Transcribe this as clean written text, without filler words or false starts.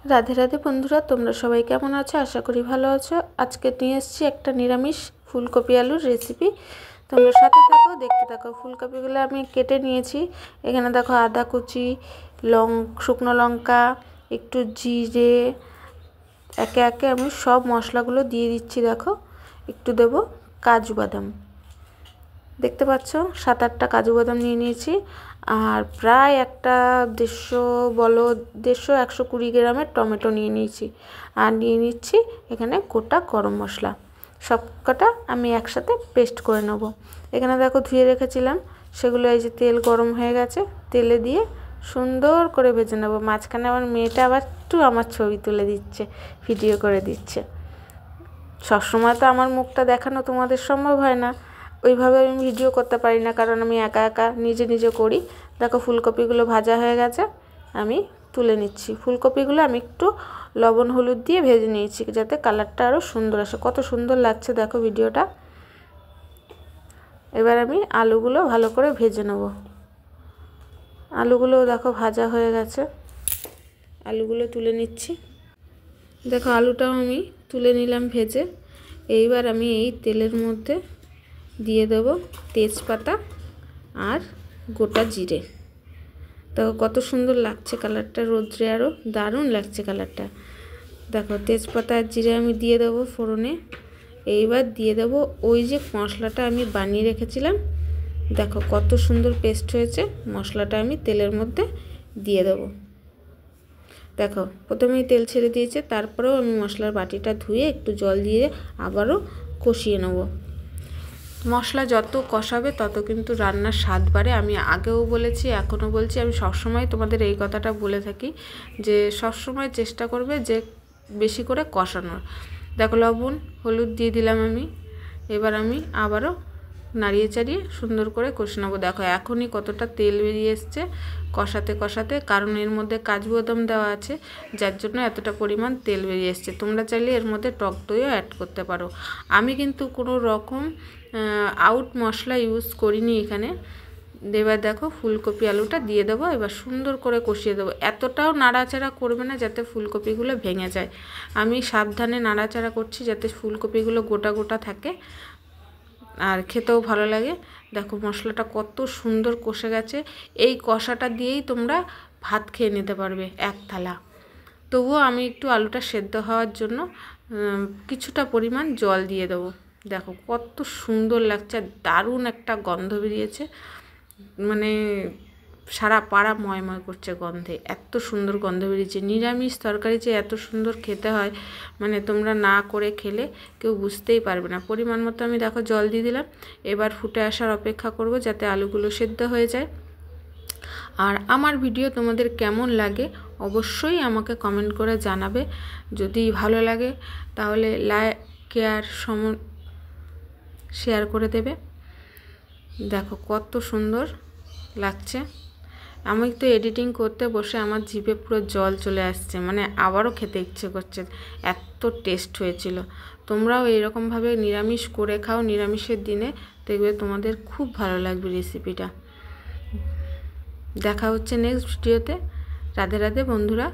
রাধে রাধে বন্ধুরা, তোমরা সবাই কেমন আছো? আশা করি ভালো আছো। আজকে নিয়ে এসেছি একটা নিরামিষ ফুলকপি আলুর রেসিপি। তোমরা সাথে থাকো, দেখতে থাকো। ফুলকপিগুলো আমি কেটে নিয়েছি। এখানে দেখো আদা কুচি, শুকনো লঙ্কা, একটু জিরে, একে একে আমি সব মশলাগুলো দিয়ে দিচ্ছি। দেখো, একটু দেব কাজু বাদাম, দেখতে পাচ্ছ 7-8টা কাজু বাদাম নিয়ে নিয়েছি। আর প্রায় একটা 120 গ্রামের টমেটো নিয়ে নিয়েছি। আর নিয়ে নিচ্ছি এখানে গোটা গরম মশলা। সব কটা আমি একসাথে পেস্ট করে নেব। এখানে দেখো ধুয়ে রেখেছিলাম সেগুলো। এই যে তেল গরম হয়ে গেছে, তেলে দিয়ে সুন্দর করে ভেজে নেব। মাঝখানে আমার মেয়েটা আবার একটু আমার ছবি তুলে দিচ্ছে, ভিডিও করে দিচ্ছে। সবসময় তো আমার মুখটা দেখানো তোমাদের সম্ভব হয় না, ওইভাবে আমি ভিডিও করতে পারি না, কারণ আমি একা একা নিজে নিজে করি। দেখো ফুলকপিগুলো ভাজা হয়ে গেছে, আমি তুলে নিচ্ছি। ফুলকপিগুলো আমি একটু লবণ হলুদ দিয়ে ভেজে নিয়েছি, যাতে কালারটা আরও সুন্দর আসে। কত সুন্দর লাগছে দেখো ভিডিওটা। এবার আমি আলুগুলো ভালো করে ভেজে নেব। আলুগুলো দেখো ভাজা হয়ে গেছে, আলুগুলো তুলে নিচ্ছি। দেখো আলুটাও আমি তুলে নিলাম ভেজে। এইবার আমি এই তেলের মধ্যে দিয়ে দেব তেজপাতা আর গোটা জিরে। দেখো কত সুন্দর লাগছে কালারটা, রোদ্রে আরও দারুণ লাগছে কালারটা। দেখো তেজপাতা আর জিরে আমি দিয়ে দেবো ফোড়নে। এইবার দিয়ে দেবো ওই যে মশলাটা আমি বানিয়ে রেখেছিলাম। দেখো কত সুন্দর পেস্ট হয়েছে। মশলাটা আমি তেলের মধ্যে দিয়ে দেবো। দেখো প্রথমেই তেল ছেড়ে দিয়েছে, তারপরেও আমি মশলার বাটিটা ধুয়ে একটু জল দিয়ে আবারও কষিয়ে নেব। মশলা যত কষাবে তত কিন্তু রান্নার স্বাদ বাড়ে। আমি আগেও বলেছি, এখনও বলছি, আমি সবসময় তোমাদের এই কথাটা বলে থাকি যে সবসময় চেষ্টা করবে যে বেশি করে কষানোর। দেখো লবণ হলুদ দিয়ে দিলাম আমি। এবার আমি আবারও নাড়িয়ে চাড়িয়ে সুন্দর করে কষে নেবো। দেখো এখনই কতটা তেল বেরিয়ে এসছে কষাতে কষাতে, কারণ এর মধ্যে কাজু বাদাম দেওয়া আছে, যার জন্য এতটা পরিমাণ তেল বেরিয়ে এসছে। তোমরা চাইলে এর মধ্যে টক দইও অ্যাড করতে পারো। আমি কিন্তু কোনো রকম আউট মশলা ইউজ করিনি এখানে। এবার দেখো ফুলকপি আলুটা দিয়ে দেবো। এবার সুন্দর করে কষিয়ে দেবো। এতটাও নাড়াচাড়া করবে না যাতে ফুলকপিগুলো ভেঙে যায়। আমি সাবধানে নাড়াচাড়া করছি যাতে ফুলকপিগুলো গোটা গোটা থাকে আর খেতেও ভালো লাগে। দেখো মশলাটা কত সুন্দর কষে গেছে। এই কষাটা দিয়েই তোমরা ভাত খেয়ে নিতে পারবে এক থালা। তবুও আমি একটু আলুটা সেদ্ধ হওয়ার জন্য কিছুটা পরিমাণ জল দিয়ে দেবো। দেখো কত সুন্দর লাগছে, দারুণ একটা গন্ধ বেরিয়েছে। মানে সারা পাড়া ময়ময় করছে গন্ধে, এত সুন্দর গন্ধ বেরিয়েছে। নিরামিষ তরকারি যে এত সুন্দর খেতে হয়, মানে তোমরা না করে খেলে কেউ বুঝতেই পারবে না। পরিমাণ মতো আমি দেখো জল দিয়ে দিলাম। এবার ফুটে আসার অপেক্ষা করব যাতে আলুগুলো সেদ্ধ হয়ে যায়। আর আমার ভিডিও তোমাদের কেমন লাগে অবশ্যই আমাকে কমেন্ট করে জানাবে। যদি ভালো লাগে তাহলে লাইক শেয়ার করে দেবে। দেখো কত সুন্দর লাগছে। আমি তো এডিটিং করতে বসে আমার জিভে পুরো জল চলে আসছে, মানে আবারও খেতে ইচ্ছে করছে, এত টেস্ট হয়েছিল। তোমরাও এইরকমভাবে নিরামিষ করে খাও, নিরামিষের দিনে দেখবে তোমাদের খুব ভালো লাগবে রেসিপিটা। দেখা হচ্ছে নেক্সট ভিডিওতে। রাধে রাধে বন্ধুরা।